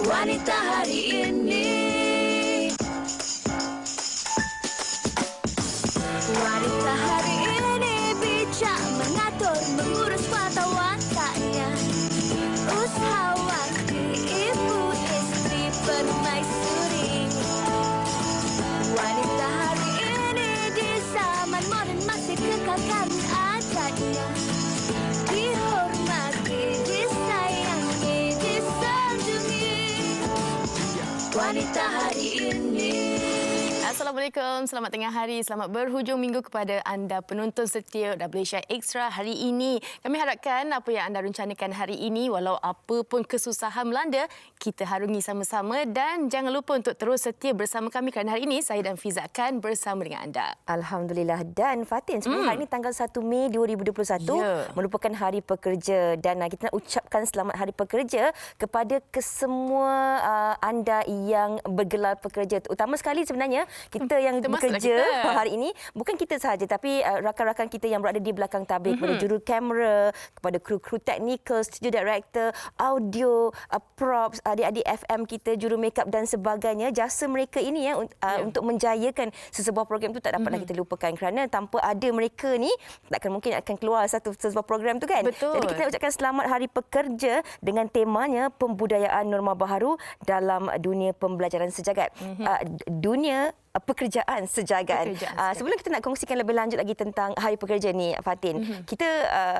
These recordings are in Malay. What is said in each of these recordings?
Wanita hari ini. Wanita hari ini bijak mengatur, mengurus mata wataknya. Usahawati, ibu istri, permaisuri. Wanita hari ini di zaman modern masih kekalkan adatnya. Dihormati, disayangi, disanjungi. Wanita hari ini. Assalamualaikum, selamat tengah hari, selamat berhujung minggu kepada anda penonton setia WAsia Extra hari ini. Kami harapkan apa yang anda rencanakan hari ini, walau apa pun kesusahan melanda, kita harungi sama-sama dan jangan lupa untuk terus setia bersama kami kerana hari ini saya dan Fiza akan bersama dengan anda. Alhamdulillah. Dan Fatin, sebenarnya hari ini tanggal 1 Mei 2021 merupakan Hari Pekerja dan kita nak ucapkan selamat Hari Pekerja kepada kesemua anda yang bergelar pekerja. Utama sekali sebenarnya kita yang bekerja hari ini, bukan kita sahaja tapi rakan-rakan kita yang berada di belakang tabir, kepada juru kamera, kepada kru-kru teknikal, studio director, audio, props, adik-adik FM kita, juru makeup dan sebagainya. Jasa mereka ini untuk menjayakan sesebuah program itu tak dapatlah kita lupakan, kerana tanpa ada mereka ni takkan mungkin akan keluar sebuah program tu kan. Betul. Jadi kita ucapkan selamat Hari Pekerja dengan temanya pembudayaan norma baharu dalam dunia pembelajaran sejagat. Dunia pekerjaan sejagat. Sebelum kita nak kongsikan lebih lanjut lagi tentang Hari Pekerja ni, Fatin, kita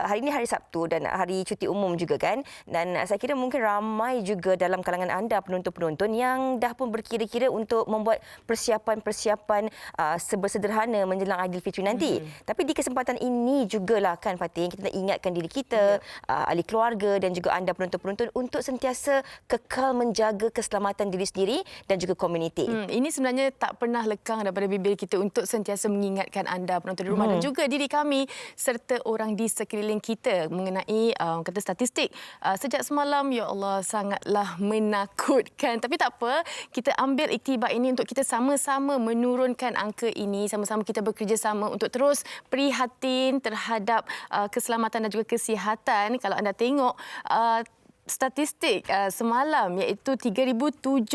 hari ini hari Sabtu dan hari cuti umum juga kan, dan saya kira mungkin ramai juga dalam kalangan anda penonton-penonton yang dah pun berkira-kira untuk membuat persiapan-persiapan sebersederhana menjelang Aidilfitri nanti. Tapi di kesempatan ini jugalah kan Fatin, kita nak ingatkan diri kita, ahli keluarga dan juga anda penonton-penonton untuk sentiasa kekal menjaga keselamatan diri sendiri dan juga komuniti. Ini sebenarnya tak pernah lekang daripada bibir kita untuk sentiasa mengingatkan anda penonton di rumah dan juga diri kami serta orang di sekeliling kita mengenai kata statistik sejak semalam. Ya Allah, sangatlah menakutkan. Tapi tak apa, kita ambil iktibar ini untuk kita sama-sama menurunkan angka ini, sama-sama kita bekerjasama untuk terus prihatin terhadap keselamatan dan juga kesihatan. Kalau anda tengok statistik semalam iaitu 3,788.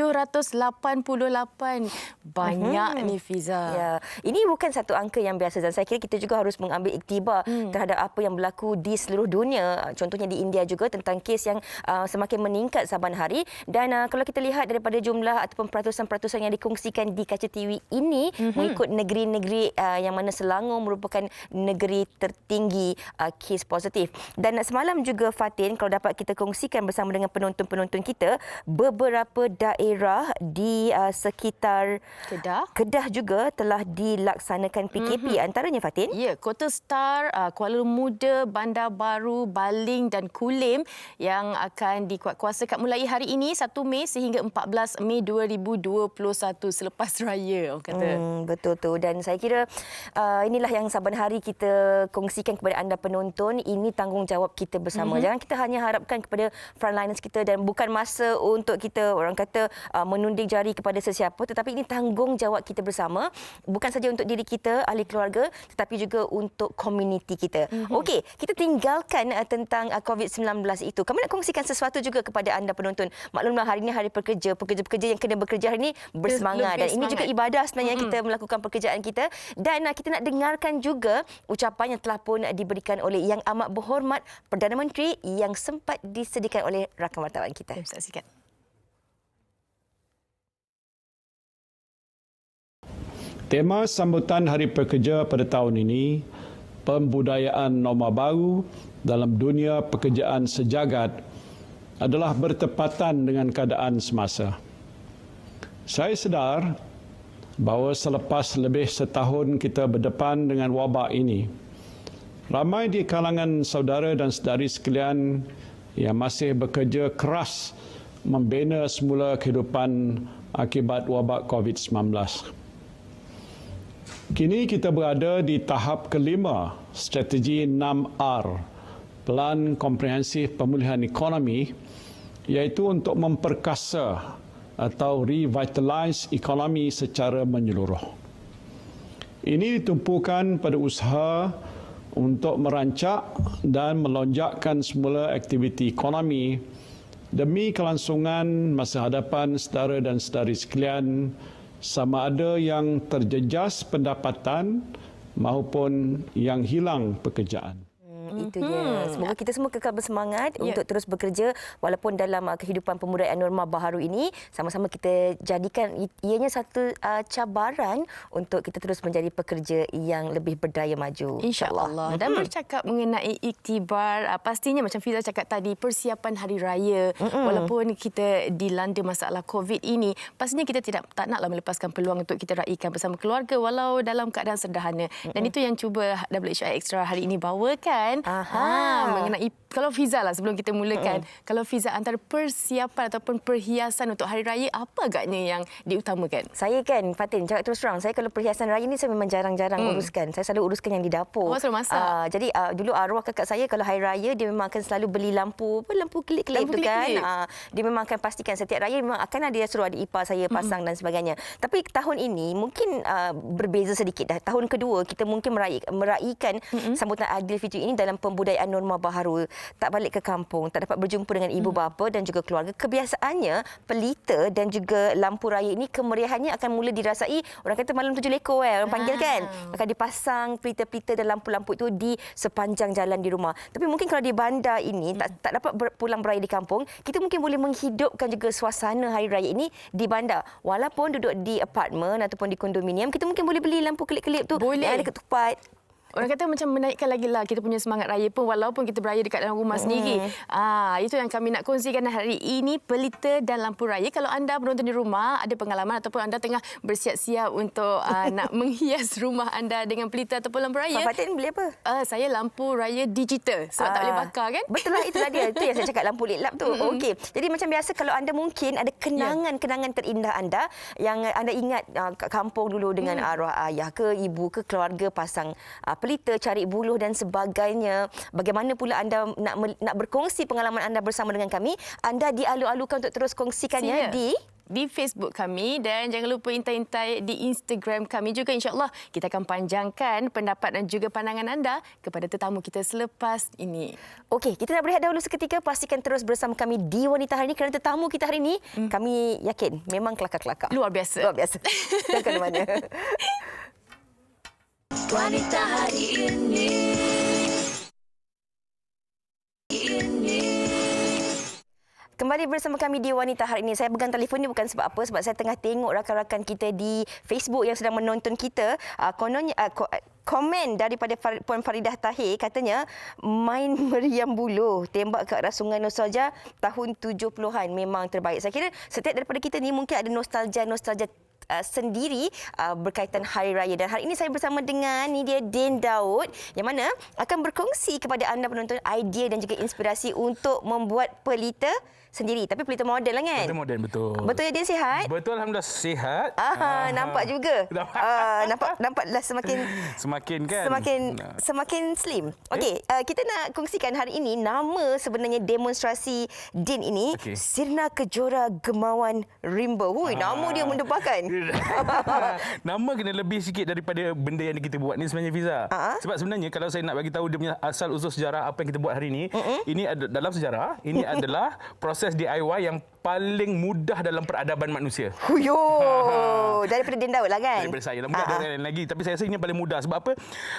Banyak ni Fiza. Ya, ini bukan satu angka yang biasa dan saya kira kita juga harus mengambil iktibar terhadap apa yang berlaku di seluruh dunia. Contohnya di India juga tentang kes yang semakin meningkat saban hari, dan kalau kita lihat daripada jumlah ataupun peratusan-peratusan yang dikongsikan di kaca TV ini mengikut negeri-negeri yang mana Selangor merupakan negeri tertinggi kes positif. Dan semalam juga Fatin, kalau dapat kita kongsikan bersama dengan penonton-penonton kita, beberapa daerah di sekitar Kedah juga telah dilaksanakan PKP. Antaranya Fatin? Ya, Kota Star, Kuala Muda, Bandar Baru, Baling dan Kulim yang akan dikuatkuasakan mulai hari ini 1 Mei sehingga 14 Mei 2021 selepas raya orang kata. Betul tu, dan saya kira inilah yang saban hari kita kongsikan kepada anda penonton. Ini tanggungjawab kita bersama. Jangan kita hanya harapkan kepada frontliners kita dan bukan masa untuk kita orang kata menunding jari kepada sesiapa, tetapi ini tanggungjawab kita bersama, bukan saja untuk diri kita, ahli keluarga, tetapi juga untuk komuniti kita. Okey, kita tinggalkan tentang COVID-19 itu. Kami nak kongsikan sesuatu juga kepada anda penonton. Maklumlah hari ini Hari Pekerja, pekerja-pekerja yang kena bekerja hari ini bersemangat, dan ini juga ibadah sebenarnya kita melakukan pekerjaan kita. Dan kita nak dengarkan juga ucapan yang telah pun diberikan oleh Yang Amat Berhormat Perdana Menteri yang sempat disediakan oleh rakan wartawan kita. Saksikan. Tema sambutan Hari Pekerja pada tahun ini, pembudayaan norma baru dalam dunia pekerjaan sejagat, adalah bertepatan dengan keadaan semasa. Saya sedar bahawa selepas lebih setahun kita berdepan dengan wabak ini, ramai di kalangan saudara dan saudari sekalian yang masih bekerja keras membina semula kehidupan akibat wabak COVID-19. Kini kita berada di tahap kelima strategi 6R, Pelan Komprehensif Pemulihan Ekonomi, iaitu untuk memperkasa atau revitalize ekonomi secara menyeluruh. Ini ditumpukan pada usaha untuk merancak dan melonjakkan semula aktiviti ekonomi demi kelangsungan masa hadapan saudara dan saudari sekalian, sama ada yang terjejas pendapatan maupun yang hilang pekerjaan. Itu dia. Semoga kita semua kekal bersemangat untuk terus bekerja walaupun dalam kehidupan pembudayaan norma baharu ini, sama-sama kita jadikan ianya satu cabaran untuk kita terus menjadi pekerja yang lebih berdaya maju. InsyaAllah. Dan bercakap mengenai iktibar, pastinya macam Fiza cakap tadi, persiapan Hari Raya, walaupun kita dilanda masalah COVID ini, pastinya kita tak naklah melepaskan peluang untuk kita raikan bersama keluarga walau dalam keadaan sederhana. Dan itu yang cuba WHI Extra hari ini bawakan. Mengenai, kalau Fiza lah sebelum kita mulakan, kalau Fiza antara persiapan ataupun perhiasan untuk Hari Raya, apa agaknya yang diutamakan? Saya kan, Fatin, cakap terus terang, saya kalau perhiasan raya ni saya memang jarang-jarang uruskan. Saya selalu uruskan yang di dapur. Selalu masak. Jadi dulu arwah kakak saya kalau Hari Raya dia memang akan selalu beli lampu kelip-kelip tu kan. Dia memang akan pastikan setiap raya memang akan ada, dia suruh adik ipar saya pasang dan sebagainya. Tapi tahun ini mungkin berbeza sedikit dah. Tahun kedua kita mungkin meraihkan sambutan Aidilfitri ini dalam pembudayaan norma baharu. Tak balik ke kampung, tak dapat berjumpa dengan ibu bapa dan juga keluarga. Kebiasaannya pelita dan juga lampu raya ini kemeriahannya akan mula dirasai, orang kata malam 7 lekor orang panggil kan. Akan dipasang pelita-pelita dan lampu-lampu itu di sepanjang jalan di rumah. Tapi mungkin kalau di bandar ini tak dapat pulang beraya di kampung, kita mungkin boleh menghidupkan juga suasana Hari Raya ini di bandar. Walaupun duduk di apartmen ataupun di kondominium, kita mungkin boleh beli lampu kelip-kelip tu yang ada ketupat. Orang kata macam menaikkan lagi lah kita punya semangat raya pun walaupun kita beraya dekat dalam rumah sendiri. Itu yang kami nak kongsikan hari ini, pelita dan lampu raya. Kalau anda penonton di rumah ada pengalaman ataupun anda tengah bersiap-siap untuk nak menghias rumah anda dengan pelita ataupun lampu raya. Fatin beli apa? Saya lampu raya digital sebab tak boleh bakar kan? Betul lah, itulah dia. Itu yang saya cakap, lampu lit lap tu. Okey. Jadi macam biasa kalau anda mungkin ada kenangan-kenangan terindah anda yang anda ingat kat kampung dulu dengan arwah ayah ke ibu ke keluarga pasang pelita, cari buluh dan sebagainya. Bagaimana pula anda nak berkongsi pengalaman anda bersama dengan kami? Anda dialu-alukan untuk terus kongsikannya di Facebook kami dan jangan lupa intai-intai di Instagram kami juga. InsyaAllah kita akan panjangkan pendapat dan juga pandangan anda kepada tetamu kita selepas ini. Okey, kita nak berehat dahulu seketika. Pastikan terus bersama kami di Wanita Hari ini kerana tetamu kita hari ini kami yakin memang kelakar-kelakar. Luar biasa. Luar biasa. Jangan ke mana. Wanita hari ini. Kembali bersama kami di Wanita Hari ini. Saya pegang telefon ni bukan sebab apa, sebab saya tengah tengok rakan-rakan kita di Facebook yang sedang menonton kita. Kononnya komen daripada Puan Faridah Tahir katanya main meriam buluh tembak ke arah Sungai Nostalgia tahun 70-an memang terbaik. Saya kira setiap daripada kita ni mungkin ada nostalgia sendiri berkaitan Hari Raya. Dan hari ini saya bersama dengan ni dia Din Daud yang mana akan berkongsi kepada anda penonton idea dan juga inspirasi untuk membuat pelita sendiri. Tapi pelita moden lah kan? Pelita moden, betul. Betul ya Din, sihat? Betul, alhamdulillah sihat. Nampak juga. Nampaklah semakin kan? Semakin slim. Okey, kita nak kongsikan hari ini nama sebenarnya demonstrasi Din ini, Sirna Kejora Gemawan Rimba. Nama dia mendebarkan. Nama kena lebih sikit daripada benda yang kita buat ni sebenarnya, Fiza. Sebab sebenarnya kalau saya nak bagi tahu dia punya asal usul sejarah apa yang kita buat hari ini, ini dalam sejarah, ini adalah proses DIY yang paling mudah dalam peradaban manusia. Daripada Din Daud lah kan? Daripada saya lah. Mungkin ada orang lain lagi. Tapi saya rasa ini yang paling mudah. Sebab apa?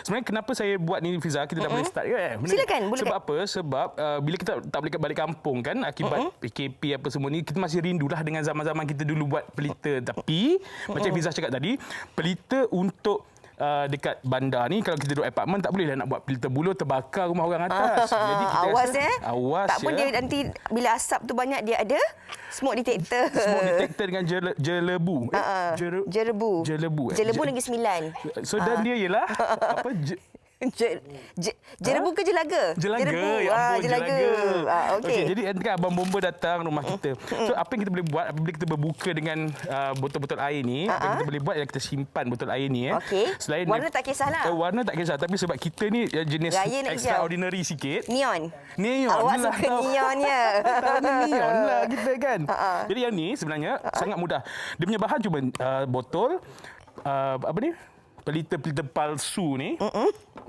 Sebenarnya kenapa saya buat ni, Fiza? Kita dah boleh start kan? Silakan. Sebab apa? Sebab bila kita tak boleh balik kampung kan, akibat PKP apa semua ni, kita masih rindulah dengan zaman-zaman kita dulu buat pelita. Tapi, macam Fiza cakap tadi, pelita untuk dekat bandar ni, kalau kita duduk apartmen tak boleh lah nak buat pelita buluh, terbakar rumah orang atas. Jadi kita awas tak pun dia nanti bila asap tu banyak dia ada smoke detector. Smoke detector dengan jelebu. Jelebu Negeri Sembilan. So dan dia ialah apa Jelebu ke jelaga? Jelaga. Okey. Jadi kan abang bomba datang rumah kita. So apa yang kita boleh buat apabila kita berbuka dengan botol-botol air ni, apa yang kita boleh buat ialah kita simpan botol air ni. Selain warna tak kisahlah. Warna tak kisah, tapi sebab kita ni jenis extraordinary sikit. Neon. Awak suka neonnya. Neon lah kita kan. Jadi yang ni sebenarnya sangat mudah. Dia punya bahan cuma botol, apa ni? pelita-pelita palsu ni.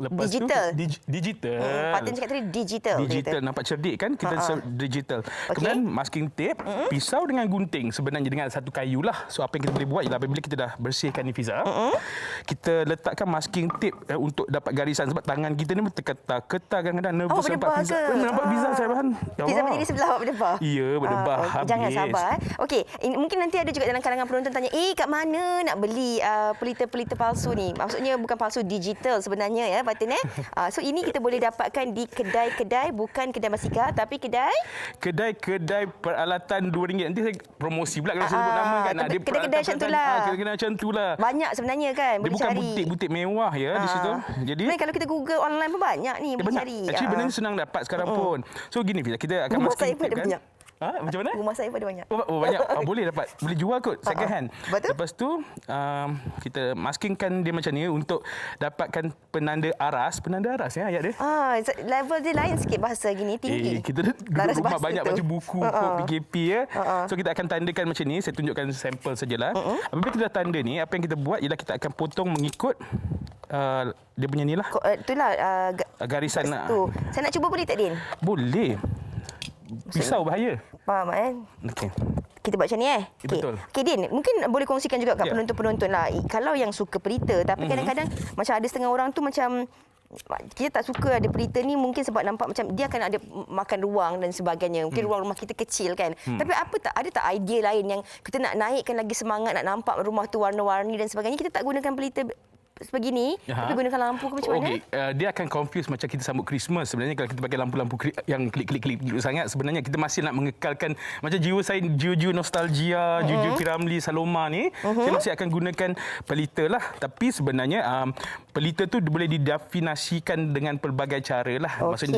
Lepas Digital. tu digital. Patut cakap tadi digital. Digital dia kata. nampak cerdik kan? Kita digital. Kemudian masking tape, pisau dengan gunting sebenarnya dengan satu kayu lah. So apa yang kita boleh buat ialah apabila kita dah bersihkan ni Fiza, kita letakkan masking tape untuk dapat garisan sebab tangan kita ni terketar-ketar kadang-kadang nervous nampak berdebah Fiza. ke? Nampak Fiza saya bahan. Ya Fiza Allah. berdiri sebelah awak berdebah? Ya, berdebah habis. Jangan sabar. Okey, mungkin nanti ada juga dalam kalangan penonton tanya, kat mana nak beli pelita-pelita palsu ni? Maksudnya bukan palsu, digital sebenarnya ya, Fatin So ini kita boleh dapatkan di kedai-kedai, bukan kedai Masika tapi kedai-kedai peralatan RM2. Nanti saya promosi pula kalau saya sebut nama kan. tapi Dia kedai-kedai macam tu lah. Kedai-kedai macam tu lah. banyak sebenarnya kan Dia boleh bukan cari. butik-butik mewah ya di situ. Jadi Sebenarnya kalau kita Google online pun banyak ni boleh banyak. cari. Actually benda ni senang dapat sekarang pun. So gini Fiza, kita akan Rumah saya masking pun ada tape kan. banyak. Macam mana? Rumah saya pun ada banyak. Oh banyak. Boleh dapat. Boleh jual kot second hand. Betul. Lepas tu kita maskingkan dia macam ni untuk dapatkan penanda aras ya ayat dia. Level dia lain sikit bahasa gini, tinggi. Kita duduk Laras rumah bahasa banyak tu. baca buku PKP ya. So kita akan tandakan macam ni. Saya tunjukkan sampel sajalah. Apabila kita dah tanda ni, apa yang kita buat ialah kita akan potong mengikut dia punya ni lah. Itulah Garisan tu. Saya nak cuba boleh tak, Din? Boleh. Pisau bahaya. Faham kan? Okey. Kita buat macam ni Betul. Okey Din, mungkin boleh kongsikan juga kat Ya. penonton-penonton lah. Kalau yang suka pelita, tapi kadang-kadang macam ada setengah orang tu macam kita tak suka ada pelita ni mungkin sebab nampak macam dia akan ada makan ruang dan sebagainya. Mungkin ruang rumah kita kecil kan. Tapi ada tak idea lain yang kita nak naikkan lagi semangat, nak nampak rumah tu warna-warni dan sebagainya, kita tak gunakan pelita sebegini, tapi gunakan lampu ke macam mana? Okey, dia akan confuse macam kita sambut Christmas. Sebenarnya kalau kita pakai lampu-lampu yang klik-klik sangat, sebenarnya kita masih nak mengekalkan macam jiwa saya, jiwa nostalgia, jiwa Piramli, Saloma ni, saya masih akan gunakan pelita lah. Tapi sebenarnya pelita tu boleh didefinasikan dengan pelbagai cara lah. Maksudnya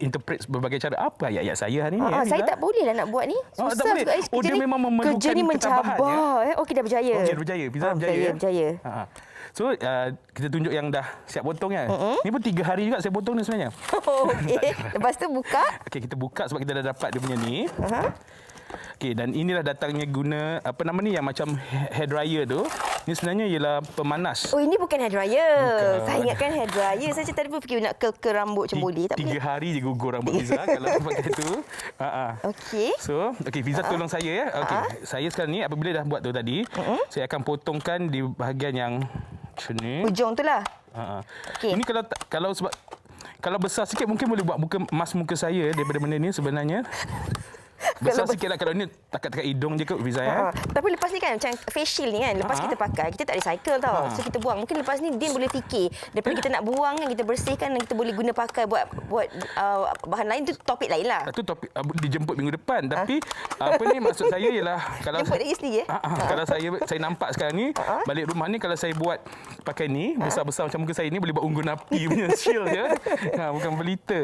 interpret berbagai cara. Apa ayat-ayat saya hari ni? Saya tak boleh lah nak buat ni. tak Susah boleh. juga. Dia memang memerlukan kerja ni ketabahan, mencabar. Okey, dah berjaya. Okey, berjaya. Fiza berjaya. Berjaya. So, kita tunjuk yang dah siap potong kan. Ni pun 3 hari juga saya potong ni sebenarnya. Okey. Lepas tu buka. Okey, kita buka sebab kita dah dapat dia punya ni. Okey, dan inilah datangnya guna apa nama ni yang macam hair dryer tu. Ni sebenarnya ialah pemanas. Oh, ini bukan hair dryer. Bukan. Saya ingatkan hair dryer. Saya tadi pun fikir nak ke rambut macam boleh. Tak 3 boleh. hari je gugur rambut Fiza kalau pakai tu. Okey. So, Fiza tolong saya ya. Okey, saya sekarang ni apabila dah buat tu tadi, saya akan potongkan di bahagian yang macam ni. Ujung tu lah. Okey. Ini kalau sebab kalau besar sikit mungkin boleh buat emas muka saya daripada benda ni sebenarnya. Besar sikit lah kalau ni takat-takat hidung je kot Fiza ya. Tapi lepas ni kan macam facial ni kan, lepas kita pakai, kita tak recycle tau. So kita buang. Mungkin lepas ni Din boleh fikir daripada kita nak buang kan, kita bersihkan dan kita boleh guna pakai buat bahan lain, tu topik lain lah. Itu topik dijemput minggu depan. Tapi apa ni maksud saya ialah kalau Jemput lagi sendiri kalau saya nampak sekarang ni balik rumah ni kalau saya buat pakai ni besar-besar macam muka saya ni boleh buat unggun api punya shield je. Bukan pelita.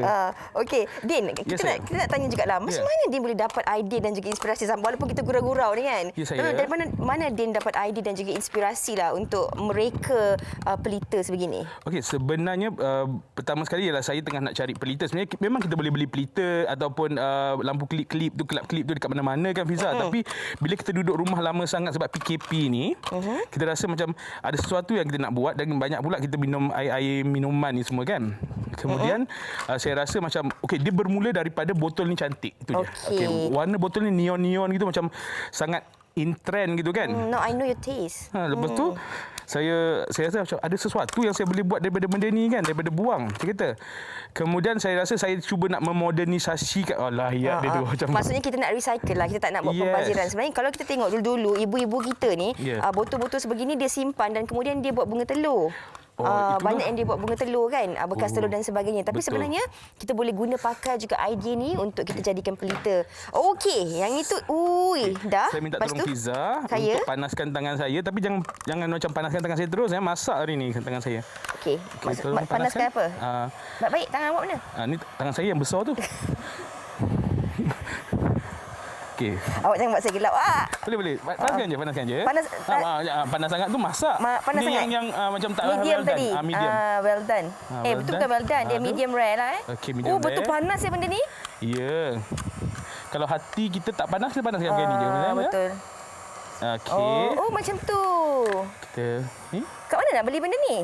Okey, Din, kita nak tanya jugalah. Macam mana Din boleh dapat idea dan juga inspirasi walaupun kita gurau-gurau ni kan? Ya, saya. Dari mana Din dapat idea dan juga inspirasi lah untuk mereka pelita sebegini? Okey, sebenarnya pertama sekali ialah saya tengah nak cari pelita. Sebenarnya memang kita boleh beli pelita ataupun lampu klip-klip tu, kelap-klip tu dekat mana-mana kan Fiza. Tapi bila kita duduk rumah lama sangat sebab PKP ni, kita rasa macam ada sesuatu yang kita nak buat dan banyak pula kita minum air minuman ni semua kan. Kemudian saya rasa macam dia bermula daripada botol ni cantik itu je. Okey, warna botol ni neon-neon gitu macam sangat in trend gitu kan. No, I know your taste. Lepas tu saya rasa macam ada sesuatu yang saya boleh buat daripada benda ni kan, daripada buang saya kata. Kemudian saya rasa saya cuba nak memodernisasi dia tu macam maksudnya kita nak recycle lah, kita tak nak buat pembaziran. Sebenarnya kalau kita tengok dulu-dulu ibu-ibu kita ni botol-botol sebegini dia simpan dan kemudian dia buat bunga telur. Banyak yang dia buat bunga telur kan, bekas telur dan sebagainya. Tapi sebenarnya kita boleh guna pakai juga idea ni untuk kita jadikan pelita. Okey, yang itu dah. Saya minta Lepas tolong tu, Fiza untuk panaskan tangan saya, tapi jangan macam panaskan tangan saya terus. Saya masak hari ni tangan saya. Okey. tolong Panaskan apa? Baik, tangan awak mana? Ni tangan saya yang besar tu. Okey. Awak jangan buat saya gelap. Boleh. Panaskan je. Panas sangat tu masak. Panas ni sangat. yang macam tak Medium well done. tadi. Medium. Well done. Well Betul done. bukan well done. Dia medium rare lah. Okey, medium betul rare. panas ya benda ni? Ya. Kalau hati kita tak panas, dia panaskan begini je. Betul. Okey. Oh, macam tu. Kita ni Kat mana nak beli benda ni?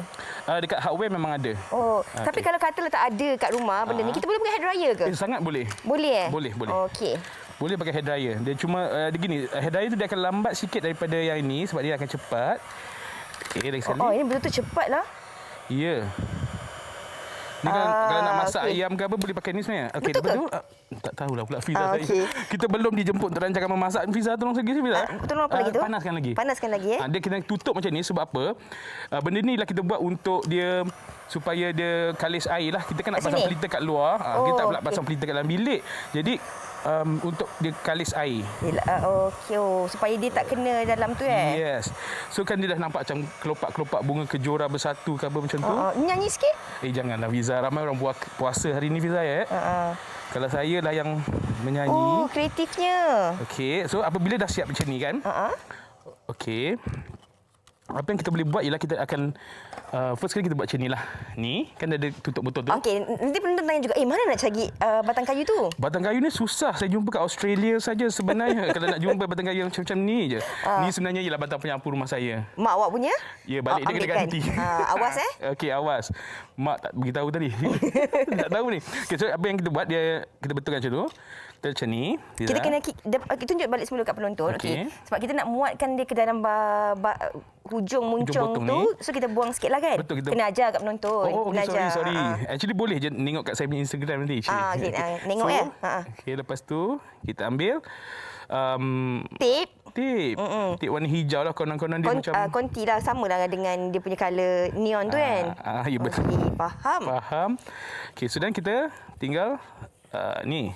dekat hardware memang ada. Oh, tapi kalau katalah tak ada kat rumah benda ni, kita boleh pakai hair dryer ke? Sangat boleh. Boleh Boleh. Okey. Boleh pakai hair dryer. Dia cuma dia gini, hair dryer tu dia akan lambat sikit daripada yang ini sebab dia akan cepat. Okey, lagi sekali. Oh, ini betul-betul cepat lah. Ya. Ni kalau nak masak ayam ke apa boleh pakai ni sebenarnya. Okey, lepas tu tak tahulah pula Fiza tadi. okey. Kita belum dijemput untuk rancangan memasak. Fiza tolong lagi Fiza. Tolong apa lagi tu? Panaskan lagi Dia kena tutup macam ni sebab apa? Benda ni lah kita buat untuk dia supaya dia kalis air lah. Kita kan nak pasang pelita kat luar. Kita tak pula pasang pelita kat dalam bilik. Jadi untuk dia kalis air. Okey, supaya dia tak kena dalam tu Yes. So kan dia dah nampak macam kelopak-kelopak bunga kejora bersatu ke apa macam tu. Nyanyi sikit? Janganlah Fiza. Ramai orang puasa hari ni Fiza ya. Kalau saya lah yang menyanyi. Oh, kreatifnya. Okey. So apabila dah siap macam ni kan. Okey. Apa yang kita boleh buat ialah kita akan first kali kita buat macam inilah. Ni kan ada tutup botol tu. Okey, nanti penonton tanya juga, mana nak cari batang kayu tu? Batang kayu ni susah. Saya jumpa kat Australia saja sebenarnya. Kalau nak jumpa batang kayu macam ni je. Ni sebenarnya ialah batang penyampur rumah saya. Mak awak punya? Ya, balik dia kena ganti. Awas Okey, awas. Mak tak beritahu tadi. Tak tahu ni. Okay, so apa yang kita buat, kita betulkan macam tu. Macam ni. Kita kena tunjuk balik semula kat penonton. Okey. Sebab kita nak muatkan dia ke dalam hujung muncung tu. So kita buang sikit lah kan? Betul, kita kena ajar kat penonton. Okay, sorry. Actually boleh je tengok kat saya punya Instagram nanti. Okay. Tengok so, ya. Okay, lepas tu kita ambil tip. Tip warna hijau lah. Konon-konon dia macam konti lah. Sama lah dengan dia punya colour neon tu kan? Ya betul. Okay, faham. Okay, so dan kita tinggal ni.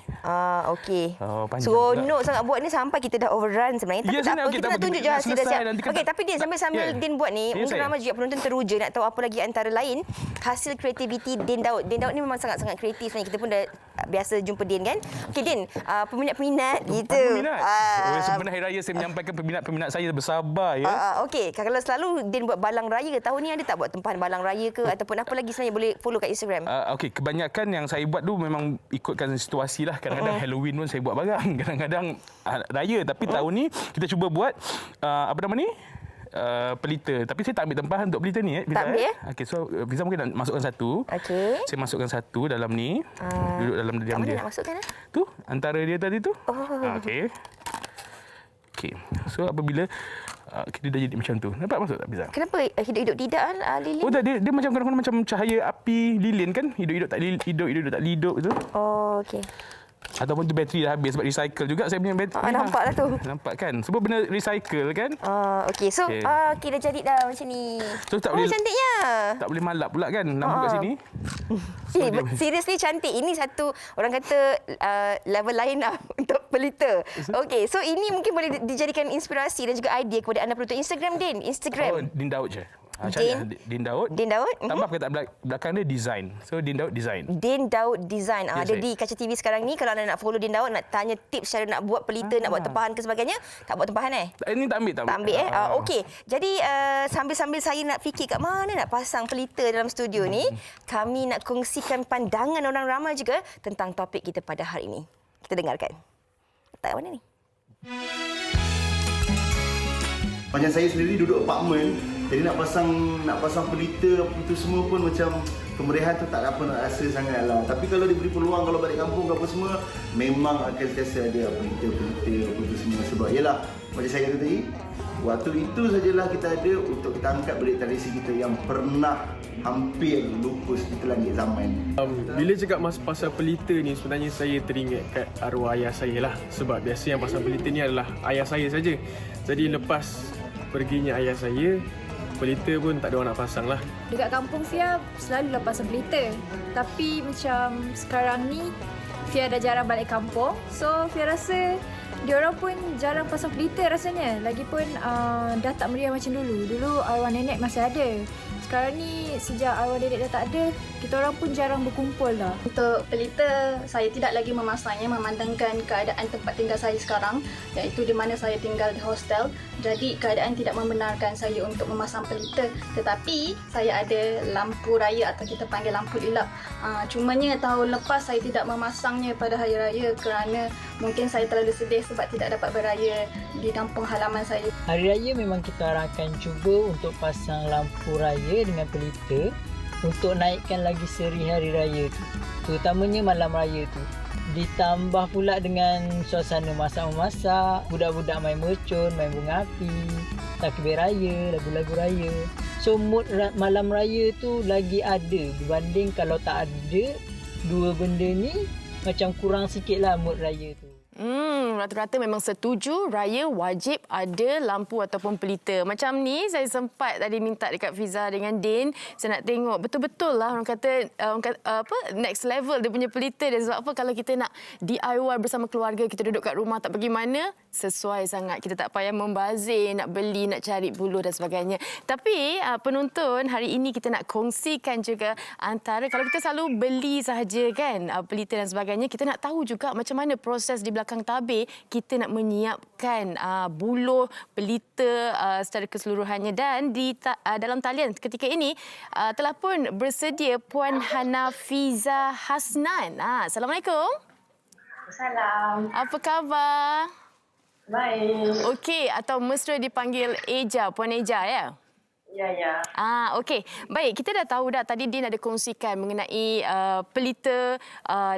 Okey. Seronok sangat buat ni sampai kita dah overrun sebenarnya. Tapi tak apa, kita nak tunjuk je hasil dah siap. Okey, tapi Din, sambil Din buat ni, mungkin ramai juga penonton teruja nak tahu apa lagi antara lain hasil kreativiti Din Daud. Din Daud ni memang sangat-sangat kreatif sebenarnya. Kita pun dah biasa jumpa Din kan. Okey Din, peminat-peminat gitu. Sebenarnya hari raya saya menyampaikan peminat-peminat saya bersabar ya. Okey, kalau selalu Din buat balang raya, tahun ni ada tak buat tempahan balang raya ke ataupun apa lagi sebenarnya boleh follow kat Instagram? Okey, kebanyakan yang saya buat tu memang ikutkan situasi lah. Kadang-kadang Halloween pun saya buat barang. Kadang-kadang raya. Tapi tahun ni kita cuba buat apa nama ni? Pelita. Tapi saya tak ambil tempahan untuk pelita ni. Tak ambil? Okey, so Fiza mungkin nak masukkan satu. Okey. Saya masukkan satu dalam ni. Duduk dalam diam dia. Kat mana nak masukkan? Tu, antara dia tadi tu. Okey. Okey. So apabila kita dah jadi macam tu. Nampak masuk tak Fiza? Kenapa hidup-hidup tidak lilin? Oh, dia macam kadang-kadang macam cahaya api lilin kan? Hidup-hidup tak hidup itu. Oh, okey. Ataupun tu bateri dah habis sebab recycle juga saya punya bateri. Nampaklah tu. Nampak kan? Semua benda recycle kan? Okey. So, dah jadi dah macam ni. So, tak boleh, cantiknya. Tak boleh malap pula kan lampu kat sini. Seriously cantik. Ini satu orang kata level lain lah untuk pelita. Okey. So, ini mungkin boleh dijadikan inspirasi dan juga idea kepada anda penonton Instagram, Din. Instagram. Din Daud je. Din Daud. Tambah perkataan belakang dia design. So Din Daud design. Din Daud design. Ada di Kaca TV sekarang ni. Kalau anda nak follow Din Daud, nak tanya tips cara nak buat pelita, nak buat tempahan ke sebagainya, tak buat tempahan Ini tak ambil. Tak ambil Okey. Jadi sambil-sambil saya nak fikir kat mana nak pasang pelita dalam studio ni, kami nak kongsikan pandangan orang ramai juga tentang topik kita pada hari ini. Kita dengarkan. Tak mana ni? Macam saya sendiri duduk apartmen, jadi nak pasang pelita apa tu semua pun macam kemeriahan tu tak apa nak rasa sangat lah. Tapi kalau diberi peluang, kalau balik kampung ke apa semua, memang akan sentiasa ada pelita apa tu semua. Sebab yalah, macam saya kata tadi, waktu itu sajalah kita ada untuk kita angkat balik tradisi kita yang pernah hampir lupus di langit zaman. Bila cakap pasal pelita ni, sebenarnya saya teringat kat arwah ayah saya lah. Sebab biasa yang pasang pelita ni adalah ayah saya saja. Jadi lepas perginya ayah saya, pelita pun tak ada orang nak pasang lah. Dekat kampung Fia selalulah pasang pelita. Tapi macam sekarang ni Fia dah jarang balik kampung. So Fia rasa diorang pun jarang pasang pelita rasanya. Lagipun dah tak meriah macam dulu. Dulu arwah nenek masih ada. Sekarang ni sejak arwah nenek dah tak ada, kita orang pun jarang berkumpul lah. Untuk pelita, saya tidak lagi memasangnya memandangkan keadaan tempat tinggal saya sekarang, iaitu di mana saya tinggal di hostel. Jadi keadaan tidak membenarkan saya untuk memasang pelita. Tetapi saya ada lampu raya atau kita panggil lampu lilap. Cumanya tahun lepas saya tidak memasangnya pada hari raya kerana mungkin saya terlalu sedih sebab tidak dapat beraya di kampung halaman saya. Hari raya memang kita orang akan cuba untuk pasang lampu raya dengan pelita untuk naikkan lagi seri hari raya tu. Terutamanya malam raya tu. Ditambah pula dengan suasana masak-memasak, budak-budak main mercun, main bunga api, takbir raya, lagu-lagu raya. So mood malam raya tu lagi ada berbanding kalau tak ada dua benda ni, macam kurang sikit lah mood raya tu. Rata-rata memang setuju raya wajib ada lampu ataupun pelita. Macam ni saya sempat tadi minta dekat Fiza dengan Din, saya nak tengok betul-betul lah orang kata next level dia punya pelita dia. Sebab apa, kalau kita nak DIY bersama keluarga, kita duduk kat rumah tak pergi mana, sesuai sangat. Kita tak payah membazir, nak beli, nak cari buluh dan sebagainya. Tapi penonton, hari ini kita nak kongsikan juga antara, kalau kita selalu beli sahaja kan pelita dan sebagainya, kita nak tahu juga macam mana proses di belakang tabir kita nak menyiapkan buluh pelita secara keseluruhannya. Dan di dalam talian ketika ini telah pun bersedia Puan Hanafiza Hasnan. Assalamualaikum. Salam. Apa khabar? Baik. Okey, atau mesra dipanggil Eja, Puan Eja ya? Ya. Okey. Baik, kita dah tahu dah tadi Din ada kongsikan mengenai pelita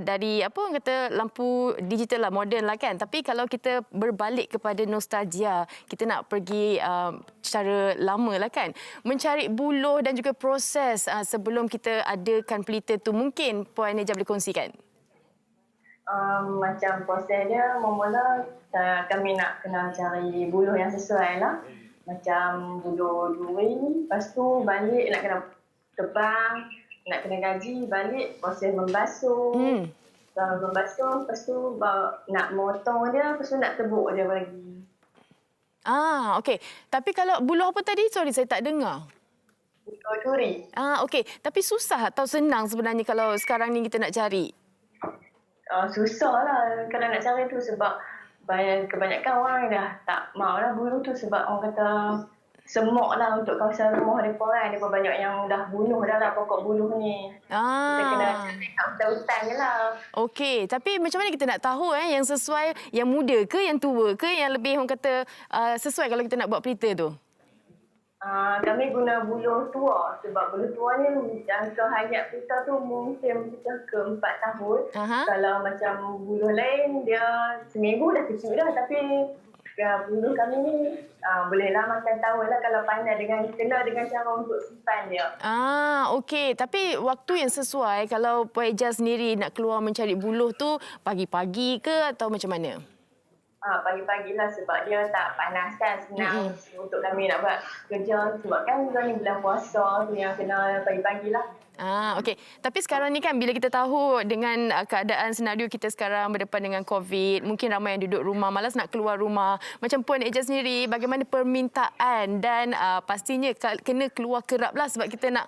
dari apa orang kata lampu digital lah, moden lah kan. Tapi kalau kita berbalik kepada nostalgia, kita nak pergi secara lama lah kan. Mencari buluh dan juga proses sebelum kita adakan pelita tu, mungkin Puan Eja boleh kongsikan. Macam proses dia, mula-mula kami nak kena cari buluh yang sesuai lah. Macam buluh duri, lepas tu balik nak kena tebang, nak kena gaji, balik proses membasuh. Membasuh, lepas tu nak motong dia, lepas tu nak tebuk dia lagi. Okey. Tapi kalau buluh apa tadi? Sorry, saya tak dengar. Buluh duri. Okey. Tapi susah atau senang sebenarnya kalau sekarang ni kita nak cari? Susah lah kalau nak cari tu sebab kebanyakan orang dah tak mau lah buluh tu sebab orang kata semok lah untuk kawasan rumah mereka kan. Mereka banyak yang dah bunuh dah lah pokok buluh ni. Kita kena cari kat hutan-hutan je lah. Okey, tapi macam mana kita nak tahu yang sesuai, yang muda ke, yang tua ke, yang lebih orang kata sesuai kalau kita nak buat pelita tu? Kami guna buluh tua sebab buluh tua ni jangka hayat pelita tu mungkin kita ke 4 tahun. Kalau macam buluh lain dia seminggu dah kecil dah, tapi buluh kami ni bolehlah makan tahun lah kalau pandai kena dengan cara untuk simpan dia. Okey. Tapi waktu yang sesuai kalau Puan Eja sendiri nak keluar mencari buluh tu pagi-pagi ke atau macam mana? Pagi-pagi lah sebab dia tak panas kan, senang untuk kami nak buat kerja sebab kan ni bulan puasa tu yang kena pagi-pagi lah. Okey. Tapi sekarang ni kan bila kita tahu dengan keadaan senario kita sekarang berdepan dengan COVID, mungkin ramai yang duduk rumah, malas nak keluar rumah. Macam Puan Eja sendiri, bagaimana permintaan dan pastinya kena keluar kerap lah sebab kita nak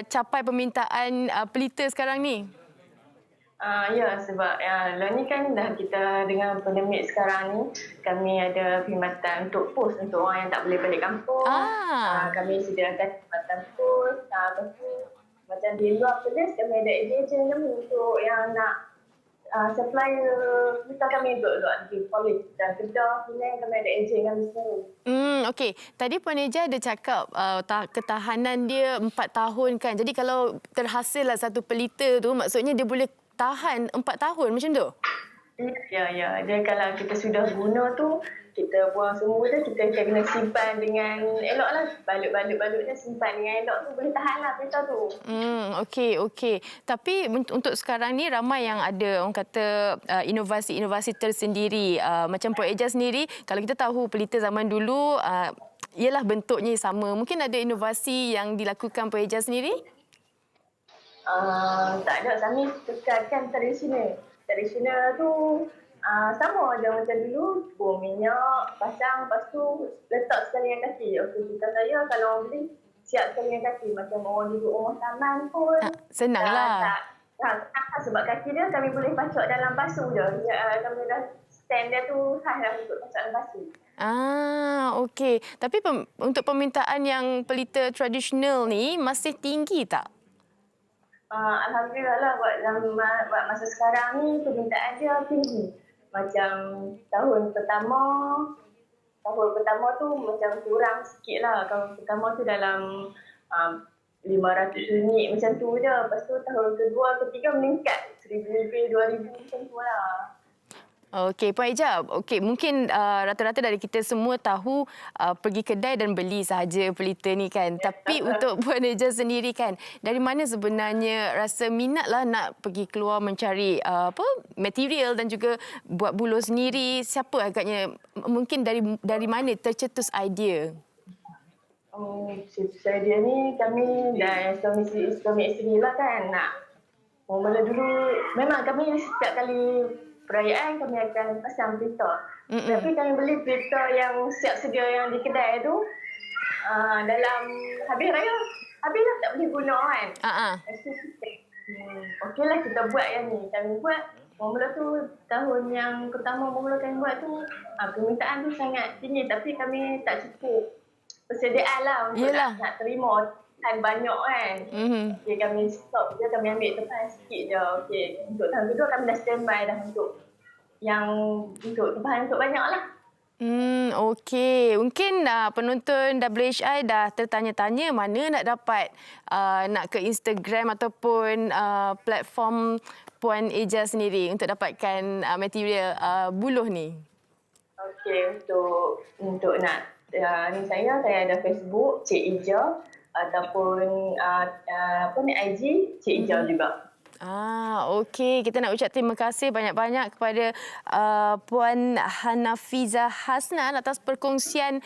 capai permintaan pelita sekarang ni. Ya, sebab ni kan dah kita dengan pandemik sekarang ni, kami ada perkhidmatan untuk pos untuk orang yang tak boleh balik kampung. Kami sediakan perkhidmatan pos. Lepas tu, macam di luar Perlis, kami ada ejen untuk yang nak supply kita kami duduk di polis dan Kedah, Penang, kami ada ejen kami semua. Okey. Tadi Puan Eja ada cakap ketahanan dia 4 tahun kan. Jadi kalau terhasil lah satu pelita tu, maksudnya dia boleh tahan 4 tahun macam tu? Ya. Dia kalau kita sudah guna tu, kita buang semua dia, kita kena simpan dengan elok lah. Balut-balut dia simpan dengan elok tu, boleh tahan lah pelita tu. Okey. Tapi untuk sekarang ni ramai yang ada orang kata inovasi-inovasi tersendiri. Macam Puan Eja sendiri, kalau kita tahu pelita zaman dulu, ialah bentuknya sama. Mungkin ada inovasi yang dilakukan Puan Eja sendiri? Tak ada, kami tekankan tradisional. Tradisional tu sama je macam dulu, buang minyak, pasang, lepas tu letak sekali dengan kaki. Okey, kita saya kalau orang beli, siap sekali dengan kaki. Macam orang duduk rumah taman pun. Senanglah. Sebab kaki dia kami boleh pacak dalam basuh je. Kami dah stand dia tu khas lah untuk pacak dalam basuh. Okey. Tapi untuk permintaan yang pelita tradisional ni masih tinggi tak? Alhamdulillah lah buat masa sekarang ni permintaan dia tinggi. Macam tahun pertama tu macam kurang sikit lah. Tahun pertama tu dalam 500 unit macam tu je. Lepas tu tahun kedua, ketiga meningkat 1,000 lebih, 2,000 macam tu lah. Okey, Puan Eja. Okey, mungkin rata-rata dari kita semua tahu pergi kedai dan beli sahaja pelita ni kan. Tapi untuk Puan Eja sendiri kan, dari mana sebenarnya rasa minatlah nak pergi keluar mencari material dan juga buat buluh sendiri? Siapa agaknya, mungkin dari mana tercetus idea? Idea ni kami dan suami isteri lah kan nak. Mula dulu memang kami setiap kali perayaan kami akan pasang pelita. Tapi kami beli pelita yang siap sedia yang di kedai tu dalam habis raya. Habis dah tak boleh guna kan. Okeylah kita buat yang ni. Kami buat mula tu tahun yang pertama mula kami buat tu permintaan tu sangat tinggi tapi kami tak cukup persediaan lah untuk nak terima kan banyak kan. Okay, kami stop je, kami ambil tempahan sikit je. Okay, untuk tahun kedua kami dah standby dah untuk tempahan untuk banyak lah. Okey. Mungkin penonton WHI dah tertanya-tanya mana nak dapat nak ke Instagram ataupun platform Puan Eja sendiri untuk dapatkan material buluh ni. Okey, untuk nak ni saya ada Facebook Cik Eja ataupun IG Cik Eja juga. Okey. Kita nak ucap terima kasih banyak-banyak kepada Puan Hanafiza Hasnan atas perkongsian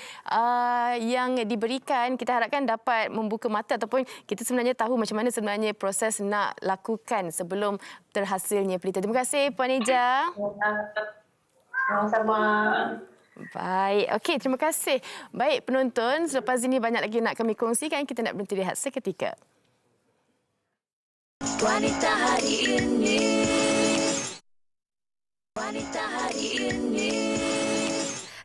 yang diberikan. Kita harapkan dapat membuka mata ataupun kita sebenarnya tahu macam mana sebenarnya proses nak lakukan sebelum terhasilnya pelita. Terima kasih Puan Eja. Sama-sama. Baik. Okey, terima kasih. Baik penonton, selepas ini banyak lagi nak kami kongsikan. Kita nak berhenti rehat seketika. Wanita hari ini. Wanita hari ini.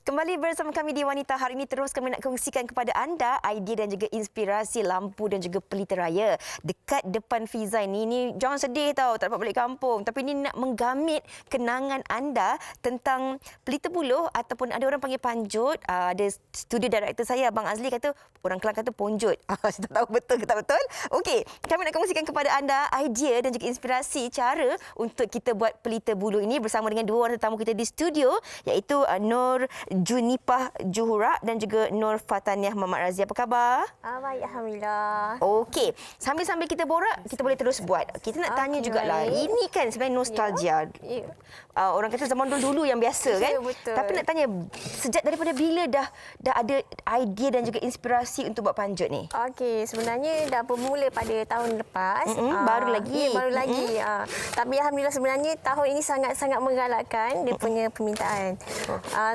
Kembali bersama kami di Wanita hari ini, terus kami nak kongsikan kepada anda idea dan juga inspirasi lampu dan juga pelita raya dekat depan Fiza ini jangan sedih tahu tak dapat balik kampung, tapi ini nak menggamit kenangan anda tentang pelita buluh ataupun ada orang panggil panjut. Ada studio director saya Abang Azli kata orang Kelang kata ponjut. Saya tak tahu betul ke tak betul. Okey, kami nak kongsikan kepada anda idea dan juga inspirasi cara untuk kita buat pelita buluh ini bersama dengan dua orang tetamu kita di studio, iaitu Nur Junipah Juhura dan juga Nur Fataniah Muhammad Razia. Apa khabar? Baik, alhamdulillah. Okey, sambil-sambil kita borak, kita boleh terus buat. Kita nak tanya jugalah. Ini kan sebenarnya nostalgia. Orang kata zaman dulu yang biasa kan? Betul. Tapi nak tanya, sejak daripada bila dah ada idea dan juga inspirasi untuk buat panjut ni? Okey, sebenarnya dah bermula pada tahun lepas. Baru lagi. Baru lagi. Tapi alhamdulillah sebenarnya tahun ini sangat-sangat menggalakkan dia punya permintaan.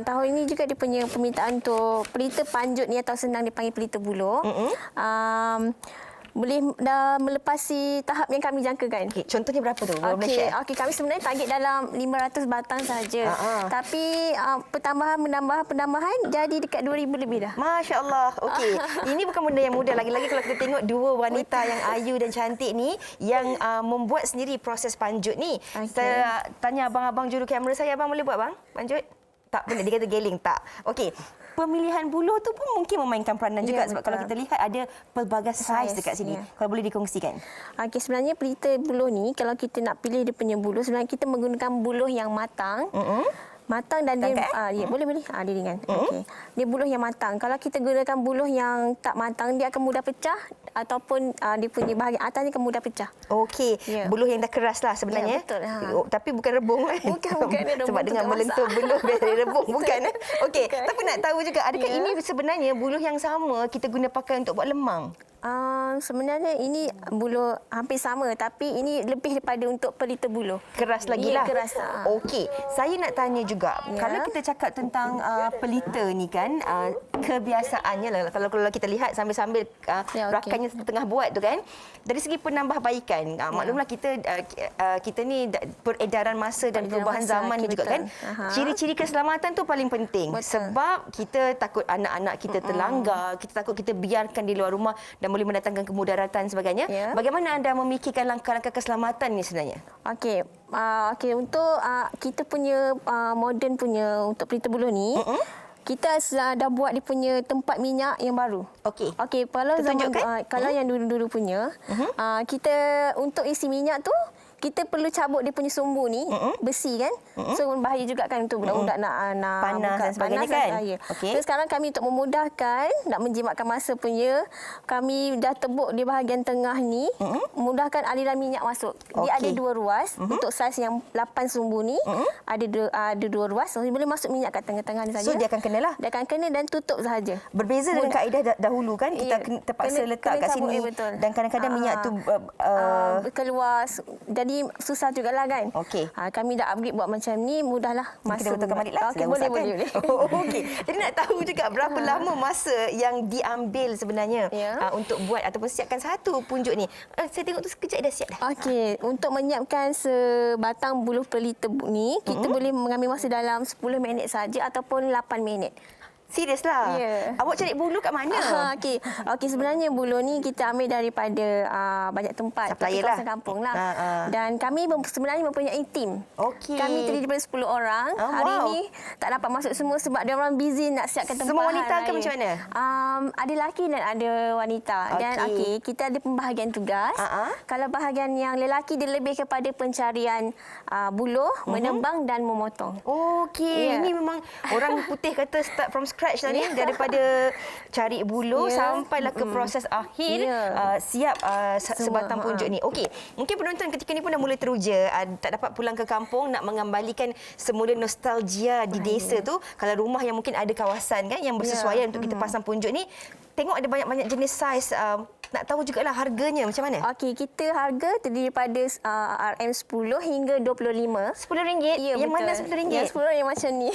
Tahun ini juga dia punya permintaan untuk pelita panjut ni atau senang dipanggil pelita buluh. Boleh dah melepasi tahap yang kami jangkakan. Okay, contohnya berapa tu? Okey, kami sebenarnya target dalam 500 batang saja. Tapi penambahan jadi dekat 2,000 lebih dah. Masya Allah. Okey, ini bukan benda yang mudah. Lagi-lagi kalau kita tengok dua wanita yang ayu dan cantik ni yang membuat sendiri proses panjut ni. Saya tanya abang-abang juru kamera saya, abang boleh buat bang panjut? Tak boleh, dia kata geling tak. Okey. Pemilihan buluh tu pun mungkin memainkan peranan juga sebab kalau kita lihat ada pelbagai saiz dekat sini. Kalau boleh dikongsikan. Okey, sebenarnya pelita buluh ni kalau kita nak pilih dia punya buluh, sebenarnya kita menggunakan buluh yang matang. Matang dan dia boleh dia ringan. Okey. Dia buluh yang matang. Kalau kita gunakan buluh yang tak matang, dia akan mudah pecah ataupun dia punya bahagian atasnya akan mudah pecah. Okey. Buluh yang dah keras lah sebenarnya. Betul. Tapi bukan rebung. Bukan rebung. Sebab dengan melentur buluh biar rebung bukan. Okey. Tapi nak tahu juga adakah ini sebenarnya buluh yang sama kita guna pakai untuk buat lemang? Sebenarnya ini buluh hampir sama tapi ini lebih daripada untuk pelita buluh. Keras lagi lah. Keras. Okey, saya nak tanya juga. Kalau kita cakap tentang pelita ni kan, kebiasaannya lah. Kalau kita lihat sambil-sambil rakannya tengah buat tu kan, dari segi penambahbaikan, maklumlah kita ni peredaran masa dan perubahan zaman ni juga kan. Ciri-ciri keselamatan tu paling penting. Sebab kita takut anak-anak kita terlanggar, kita takut kita biarkan di luar rumah dan boleh mendatangkan kemudaratan sebagainya. Bagaimana anda memikirkan langkah-langkah keselamatan ni sebenarnya? Okey, untuk kita punya moden punya untuk pelita buluh ni, kita dah buat dia punya tempat minyak yang baru. Okey, kalau zaman kalau yang dulu-dulu punya, kita untuk isi minyak tu kita perlu cabut dia punya sumbu ni, besi kan. So bahaya juga kan untuk budak-budak nak panas dan sebagainya kan. So sekarang kami untuk memudahkan, nak menjimatkan masa punya, kami dah tebuk di bahagian tengah ni, memudahkan aliran minyak masuk. Dia ada 2 ruas untuk saiz yang 8 sumbu ni, ada 2 ruas. So boleh masuk minyak kat tengah-tengah ni saja. So dia akan kenalah. Dia akan kena dan tutup sahaja. Berbeza dengan kaedah dahulu kan, kita terpaksa letak kat sini dan kadang-kadang minyak tu keluar. Jadi susah jugalah kan. Kami dah upgrade buat macam ni, mudahlah masa. Kita betulkan balik lah. Boleh. Okey. Jadi nak tahu juga berapa lama masa yang diambil sebenarnya untuk buat ataupun siapkan satu punjuk ni. Saya tengok tu sekejap dah siap dah. Okey, untuk menyiapkan sebatang buluh pelita ni, kita boleh mengambil masa dalam 10 minit saja ataupun 8 minit. Serius lah? Awak cari bulu kat mana? Okey, sebenarnya bulu ni kita ambil daripada banyak tempat. Supplier lah. Kampung lah. Dan kami sebenarnya mempunyai tim. Kami terdiri daripada 10 orang. Hari ini tak dapat masuk semua sebab dia orang busy nak siapkan tempat. Semua wanita ke macam mana? Ada lelaki dan ada wanita. Dan kita ada pembahagian tugas. Kalau bahagian yang lelaki dia lebih kepada pencarian buluh, menebang dan memotong. Ini memang orang putih kata start from scratch tadi, daripada cari bulu sampailah ke proses akhir siap sebatang punjuk ni. Okey, mungkin penonton ketika ni pun dah mula teruja, tak dapat pulang ke kampung, nak mengembalikan semula nostalgia di desa tu. Kalau rumah yang mungkin ada kawasan kan yang bersesuaian untuk kita pasang punjuk ni, tengok ada banyak-banyak jenis saiz. Nak tahu jugalah harganya macam mana? Okey, kita harga terdiri daripada RM10 hingga RM25. RM10? Ya, yang betul. mana RM10? Yang RM10 yang macam ni.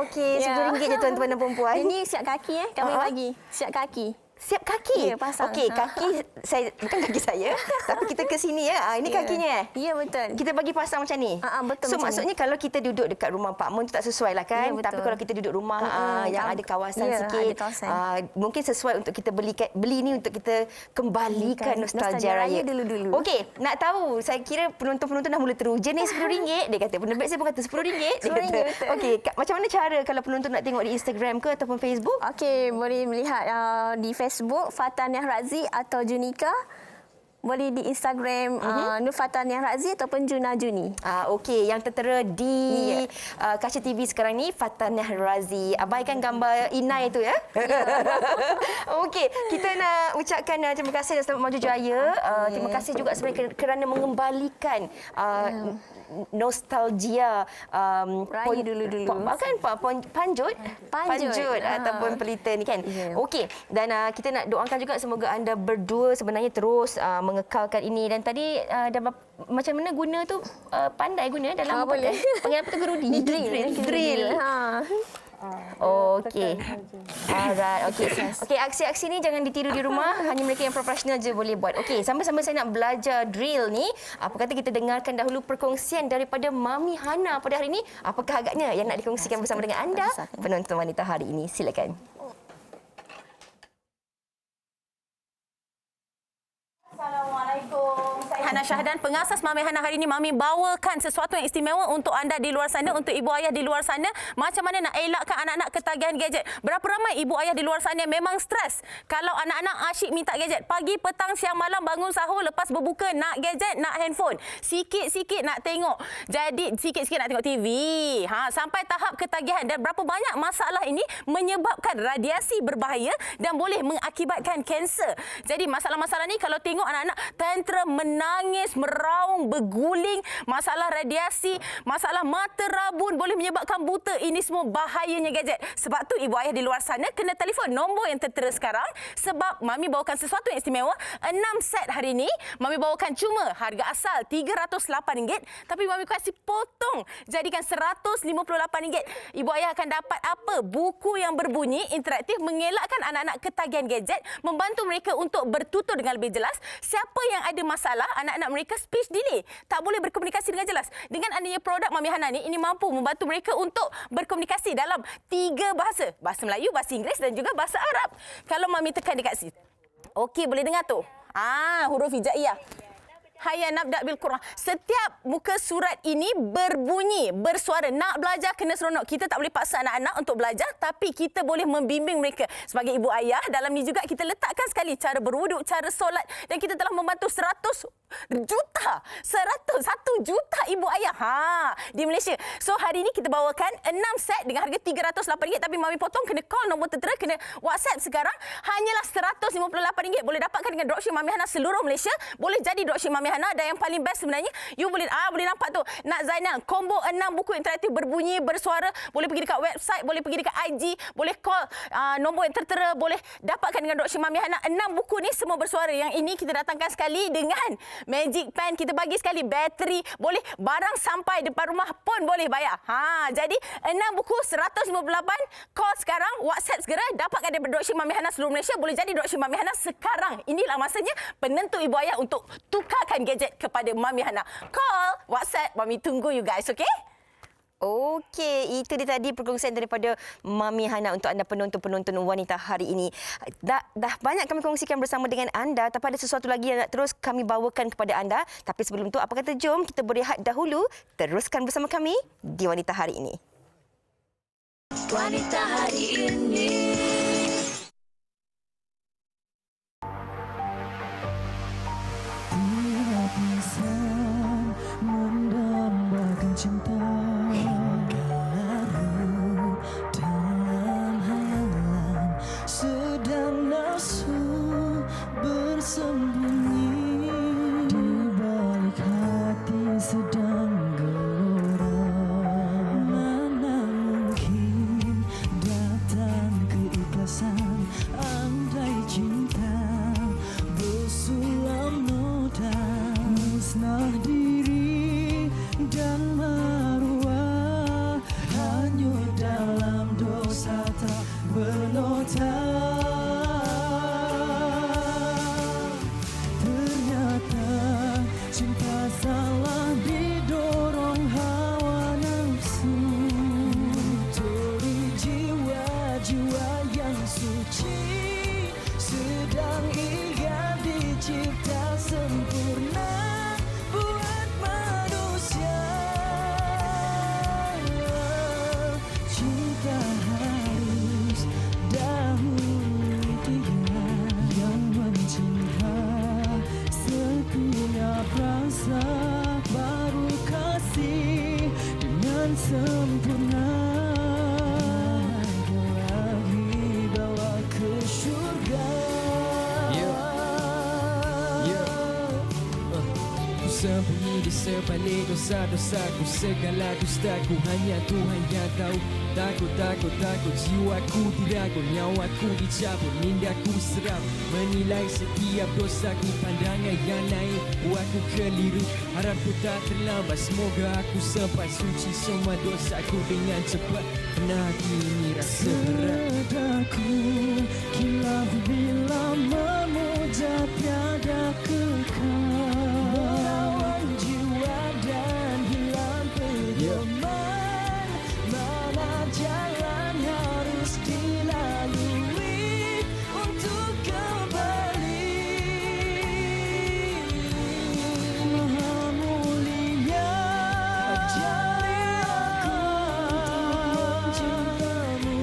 Okey, RM10 je tuan-tuan dan perempuan. Ini siap kaki kami bagi. Siap kaki. Siap kaki? Ya, pasang. Okey, kaki saya, bukan kaki saya, tapi kita ke sini ya. Ini kakinya. Ya, betul. Kita bagi pasang macam ni. Betul. So maksudnya kalau kita duduk dekat rumah Pak Mun tu tak sesuai lah kan. Ya, tapi kalau kita duduk rumah yang ada kawasan sikit, mungkin sesuai untuk kita beli ni untuk kita kembalikan nostalgia raya dulu-dulu. Okey, nak tahu, saya kira penonton-penonton dah mula teruja ni RM10. Dia kata penerbit saya pun kata RM10. Dia kata, okey, macam mana cara kalau penonton nak tengok di Instagram ke ataupun Facebook? Okey, boleh melihat di Facebook Fataniah Razi atau Junika. Boleh di Instagram Nur Fataniah Razi ataupun Juna Juni. Okey, yang tertera di kaca TV sekarang ni Fataniah Razi. Abaikan gambar Inai tu ya. Okey, kita nak ucapkan terima kasih dan selamat maju jaya. Terima kasih juga sebenarnya kerana mengembalikan nostalgia raya dulu-dulu. Kan panjut ataupun pelita ni kan. Okey, dan kita nak doakan juga semoga anda berdua sebenarnya terus mengekalkan ini. Dan tadi macam mana guna tu, pandai guna dalam boleh. Panggil apa tu gerudi? Drill. Okey. Alright, okey, aksi-aksi ni jangan ditiru di rumah, hanya mereka yang profesional je boleh buat. Okey, sambil-sambil saya nak belajar drill ni, apa kata kita dengarkan dahulu perkongsian daripada Mami Hana pada hari ini. Apakah agaknya yang nak dikongsikan bersama dengan anda penonton wanita hari ini? Silakan. Assalamualaikum. Saya Hana Syahdan, pengasas Mami Hana. Hari ini Mami bawakan sesuatu yang istimewa untuk anda di luar sana, untuk ibu ayah di luar sana. Macam mana nak elakkan anak-anak ketagihan gadget. Berapa ramai ibu ayah di luar sana memang stres kalau anak-anak asyik minta gadget. Pagi, petang, siang, malam, bangun sahur, lepas berbuka nak gadget, nak handphone. Sikit-sikit nak tengok. Jadi sikit-sikit nak tengok TV. Sampai tahap ketagihan. Dan berapa banyak masalah ini menyebabkan radiasi berbahaya dan boleh mengakibatkan kanser. Jadi masalah-masalah ni kalau tengok anak-anak tantrum, menangis, menangis, meraung, berguling, masalah radiasi, masalah mata rabun boleh menyebabkan buta. Ini semua bahayanya gadget. Sebab tu ibu ayah di luar sana kena telefon nombor yang tertera sekarang sebab Mami bawakan sesuatu yang istimewa. 6 set hari ini Mami bawakan cuma harga asal RM308 tapi Mami kasih potong jadikan RM158. Ibu ayah akan dapat apa? Buku yang berbunyi interaktif mengelakkan anak-anak ketagihan gadget, membantu mereka untuk bertutur dengan lebih jelas. Siapa yang ada masalah, anak-anak mereka speech delay, tak boleh berkomunikasi dengan jelas. Dengan adanya produk Mami Hana ni, ini mampu membantu mereka untuk berkomunikasi dalam 3 bahasa. Bahasa Melayu, bahasa Inggeris dan juga bahasa Arab. Kalau Mami tekan dekat situ. Okey, boleh dengar tu? Huruf hijaiyah. Hayya nabda bil Quran. Setiap muka surat ini berbunyi, bersuara. Nak belajar kena seronok. Kita tak boleh paksa anak-anak untuk belajar, tapi kita boleh membimbing mereka. Sebagai ibu ayah, dalam ni juga kita letakkan sekali cara berwuduk, cara solat, dan kita telah membantu 100 juta ibu ayah di Malaysia. So hari ini kita bawakan 6 set dengan harga RM308 tapi Mami potong, kena call nombor tertera, kena WhatsApp sekarang hanyalah RM158. Boleh dapatkan dengan dropship Mami Hana seluruh Malaysia. Boleh jadi dropship Mami Hana. Dan yang paling best sebenarnya, you boleh nampak tu, nak Zainal combo 6 buku interaktif berbunyi, bersuara, boleh pergi dekat website, boleh pergi dekat IG, boleh call nombor yang tertera, boleh dapatkan dengan dropship Mami Hana. 6 buku ni semua bersuara. Yang ini kita datangkan sekali dengan magic pen, kita bagi sekali bateri, boleh barang sampai depan rumah pun boleh bayar. Jadi 6 buku RM158. Call sekarang, WhatsApp segera, dapatkan daripada dropship Mami Hana seluruh Malaysia. Boleh jadi dropship Mami Hana sekarang. Inilah masanya penentu ibu ayah untuk tukarkan gadget kepada Mami Hana. Call, WhatsApp, Mami tunggu you guys, okey? Okey, itu dia tadi perkongsian daripada Mami Hana untuk anda penonton-penonton wanita hari ini. Dah banyak kami kongsikan bersama dengan anda, tapi ada sesuatu lagi yang nak terus kami bawakan kepada anda. Tapi sebelum tu, apa kata jom kita berehat dahulu. Teruskan bersama kami di Wanita Hari Ini. Wanita Hari Ini. Insan mendambakan cinta larut dalam hayalan, sedang nafsu bersembunyi di balik hati sedang gelora. Mana mungkin datang keikhlasan andai cinta bersulam noda, musnah diri dan maruah, hanyut dalam dosa tak bernota. Ternyata cinta salah didorong hawa nafsu, turi jiwa-jiwa yang suci sedang ingin dicipta sempurna buat manusia. Cinta harus dahulu dia yang mencinta, setiap rasa baru kasih dengan sempurna. Lagi bawa ke syurga. Sembunyi di sebalik dosa-dosaku, segala dustaku, hanya Tuhan yang tahu. Takut jiwaku diragul, nyawaku dicabut, mindaku seram, menilai setiap dosaku. Pandangan yang lain buatku keliru, harapku tak terlambat, semoga aku sempat suci semua dosaku dengan cepat. Pernah kini rasa berat sedaku, kilaf bila memuja tiada kekal. Jalan harus dilalui untuk kembali. Maha mulia ajari aku untuk mencintamu,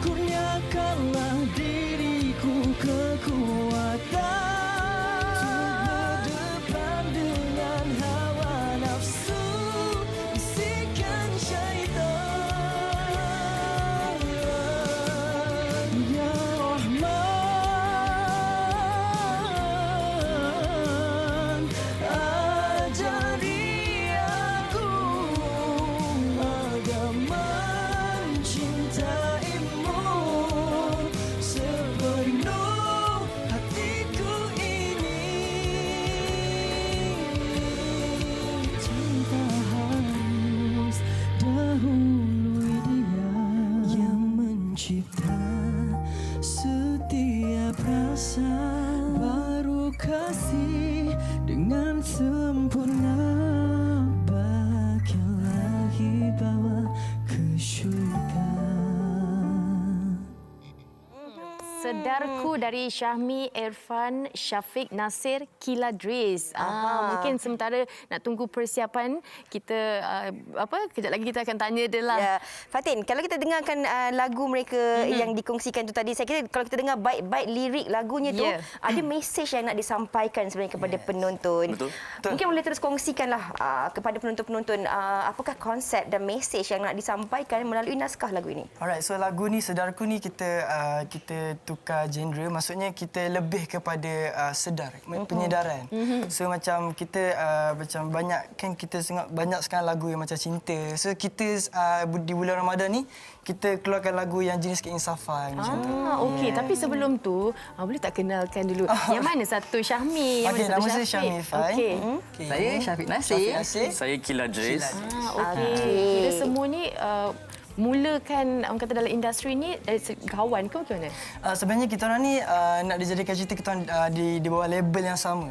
kurniakan cinta, setiap rasa baru kasih dengan sempurna. Bagai lagi bawa ke syurga. Sedarku dari Syahmi, Irfan, Syafiq, Nasir, Kila Dris. Mungkin sementara nak tunggu persiapan kita kejap lagi kita akan tanya dia lah. Ya. Fatin, kalau kita dengarkan lagu mereka yang dikongsikan tu tadi, saya kira kalau kita dengar baik-baik lirik lagunya tu, ada mesej yang nak disampaikan sebenarnya kepada penonton. Betul. Mungkin boleh terus kongsikanlah kepada penonton-penonton apakah konsep dan mesej yang nak disampaikan melalui naskah lagu ini. Alright, so lagu ni Sedarku ni kita tukar genre, maksudnya kita lebih kepada sedar, penyedaran. So macam kita macam kita banyak sekarang lagu yang macam cinta. So kita di bulan Ramadan ni kita keluarkan lagu yang jenis keinsafan macam tu. Okey, tapi sebelum tu boleh tak kenalkan dulu yang mana satu Syahmi, yang Okey, mana nama satu saya Syafiq? Syahmi Fai. Okey. Saya Syafiq Nasir. Saya Kila Dris. Okey. Kita semua ni mulakan orang kata dalam industri ni dari kawan ke macam mana? Sebenarnya kita orang ni nak dijadikan cerita kita orang di bawah label yang sama.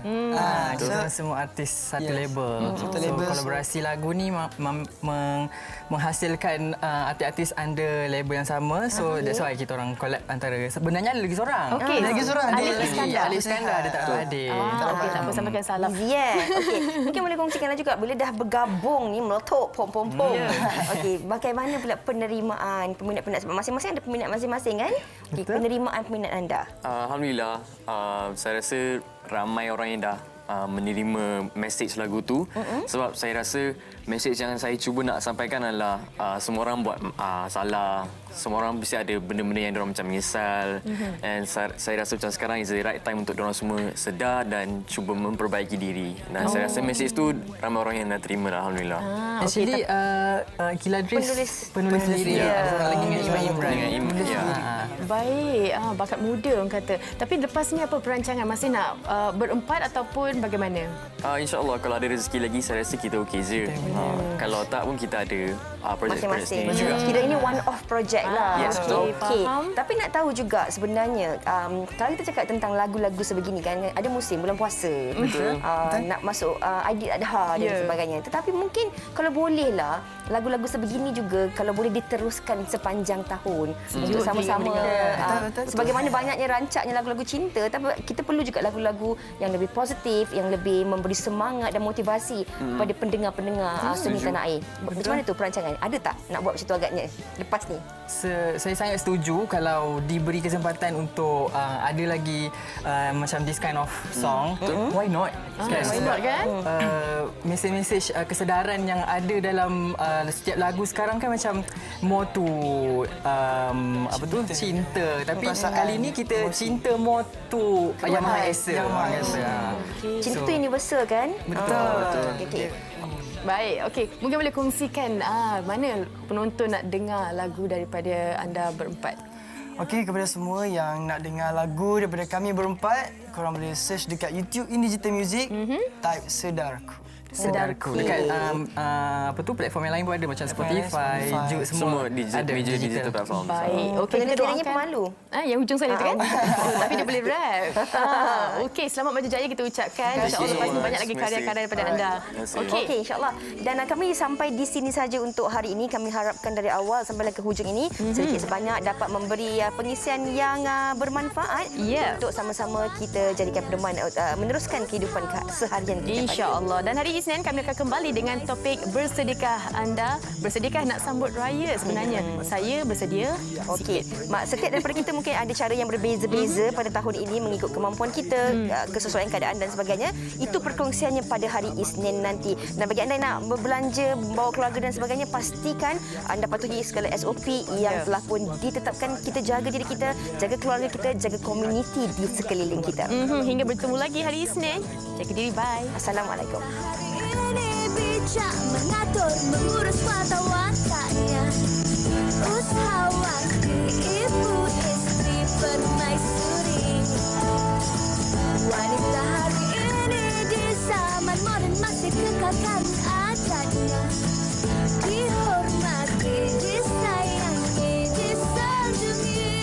Kita semua artis satu label. Satu label. Kolaborasi lagu ni menghasilkan artis-artis under label yang sama. So that's why kita orang collab antara sebenarnya ada lagi seorang. Okey. Lagi seorang. Ali Iskandar dia tak tahu adik. Okey, tak apa sampaikan salam. Okey, mungkin boleh kongsikanlah juga bila dah bergabung ni meletup pom. Okey, bagaimana pula penerimaan peminat-peminat, masing-masing ada peminat masing-masing kan? Okay, penerimaan peminat anda. Alhamdulillah, saya rasa ramai orang yang dah menerima mesej lagu tu. Sebab saya rasa mesej yang saya cuba nak sampaikan adalah semua orang buat salah. Semua orang mesti ada benda-benda yang diorang macam menyesal. And saya rasa macam sekarang is the right time untuk diorang semua sedar dan cuba memperbaiki diri. Dan saya rasa mesej tu ramai orang yang dah terima lah, Alhamdulillah. Actually, Kila Dris penulis lirik. Seorang lagi dengan Imran. Dengan Imran, ya. Baik, bakat muda orang kata. Tapi lepas ni apa perancangan? Masih nak berempat ataupun bagaimana? InsyaAllah kalau ada rezeki lagi, saya rasa kita okey je. Kalau tak pun kita ada projek-projek sendiri juga. Kira ini one off project lah. Yes, betul. Okey. Tapi nak tahu juga sebenarnya kalau kita cakap tentang lagu-lagu sebegini kan, ada musim bulan puasa. Betul. Nak masuk Aidil-Adha dan sebagainya. Tetapi mungkin kalau bolehlah lagu-lagu sebegini juga kalau boleh diteruskan sepanjang tahun untuk sama-sama sebagaimana banyaknya rancaknya lagu-lagu cinta, tapi kita perlu juga lagu-lagu yang lebih positif, yang lebih memberi semangat dan motivasi kepada pendengar-pendengar seni tanah air. Macam mana tu perancangan? Ada tak nak buat macam tu agaknya lepas ni? Saya sangat setuju kalau diberi kesempatan untuk ada lagi macam this kind of song. Why not? Why not kan? Mesej-mesej kesedaran yang ada dalam setiap lagu sekarang kan macam more to cinta. Tapi kali ini kita cinta more to Yang Maha Esa. Cinta tu universal kan? Betul. Okay. Baik, okey. Mungkin boleh kongsikan mana penonton nak dengar lagu daripada anda berempat? Okey, kepada semua yang nak dengar lagu daripada kami berempat, korang boleh search dekat YouTube In Digital Music, type Sedarku. Dekat platform yang lain pun ada macam Spotify, Juke, semua ada digital platform. Baik. Okey, kita doakan pemalu. Yang hujung sana tu kan? Tapi dia boleh rap. Okey, selamat berjaya kita ucapkan. InsyaAllah lepas ni banyak lagi karya-karya daripada anda. Okey, insyaAllah. Dan kami sampai di sini saja untuk hari ini. Kami harapkan dari awal sampai ke hujung ini sedikit sebanyak dapat memberi pengisian yang bermanfaat untuk sama-sama kita jadikan pedoman meneruskan kehidupan seharian kita. InsyaAllah. Dan hari Isnin kami akan kembali dengan topik bersedekah. Anda bersedekah nak sambut raya sebenarnya. Saya bersedia. Okey. Setiap daripada kita mungkin ada cara yang berbeza-beza pada tahun ini mengikut kemampuan kita, kesesuaian keadaan dan sebagainya. Itu perkongsiannya pada hari Isnin nanti. Dan bagi anda yang nak berbelanja, membawa keluarga dan sebagainya, pastikan anda patuhi segala SOP yang telah pun ditetapkan. Kita jaga diri kita, jaga keluarga kita, jaga komuniti di sekeliling kita. Hingga bertemu lagi hari Isnin. Jaga diri. Bye. Assalamualaikum. Ini bijak mengatur, mengurus mata watanya. Usahawati, ibu istri permaisuri. Wanita hari ini di zaman modern masih kekalkan adatnya. Dihormati, disayangi, disanjungi.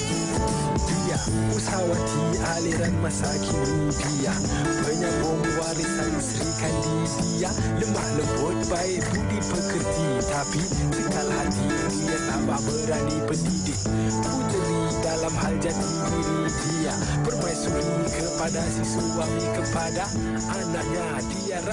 dan masa kini dia penyambung warisan Sri Kandidia. Lemah lembut baik budi pekerti, tapi sekal hati dia tambah berani pendidik. Puteri dalam hal jati diri dia, permaisuri kepada si suami kepada anaknya dia.